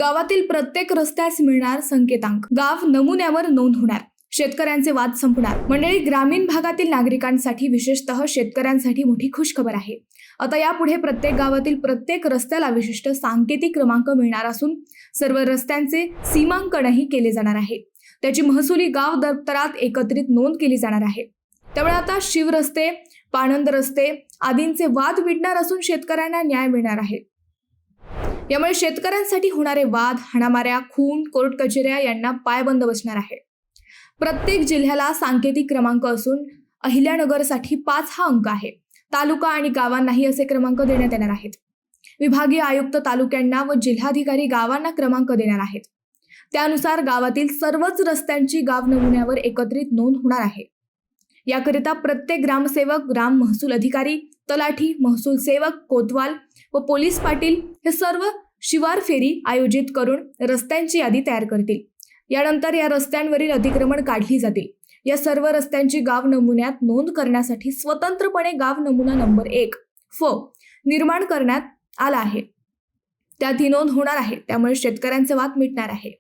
गावातील प्रत्येक रस्त्यास मिळणार संकेतांक, गाव नमुन्यावर नोंद होणार, शेतकऱ्यांचे वाद संपणार। मंडळी, ग्रामीण भागातील नागरिकांसाठी, विशेषतः शेतकऱ्यांसाठी मोठी खुशखबर आहे। आता यापुढे प्रत्येक गावातील प्रत्येक रस्त्याला विशिष्ट सांकेतिक क्रमांक मिळणार असून सर्व रस्त्यांचे सीमांकनही केले जाणार आहे। त्याची महसुली गाव दप्तरात एकत्रित नोंद केली जाणार आहे। त्यामुळे आता शिवरस्ते, पाणंद रस्ते आदींचे वाद मिटणार असून शेतकऱ्यांना न्याय मिळणार आहे। यामुळे शेतकऱ्यांसाठी होणारे वाद, हाणामाऱ्या, खून, कोर्ट कचेऱ्या यांना पायबंद बसणार आहे। प्रत्येक जिल्ह्याला सांकेतिक क्रमांक असून अहिल्यानगरसाठी 5 हा अंक आहे। तालुका आणि गावांनाही असे क्रमांक देण्यात येणार आहेत। विभागीय आयुक्त तालुक्यांना व जिल्हाधिकारी गावांना क्रमांक देणार आहेत। त्यानुसार गावातील सर्वच रस्त्यांची गाव नमुन्यावर एकत्रित नोंद होणार आहे। याकरिता प्रत्येक ग्रामसेवक, ग्राम महसूल अधिकारी, तलाठी, महसूल सेवक, कोतवाल व पोलीस पाटील हे सर्व शिवार फेरी आयोजित करून रस्त्यांची यादी तयार करतील। यानंतर या रस्त्यांवरील अतिक्रमण काढली जातील। या सर्व रस्त्यांची गाव नमुन्यात नोंद करण्यासाठी स्वतंत्रपणे गाव नमुना नंबर 1 निर्माण करण्यात आला आहे। त्यात ही नोंद होणार आहे। त्यामुळे शेतकऱ्यांचे वाद मिटणार आहे।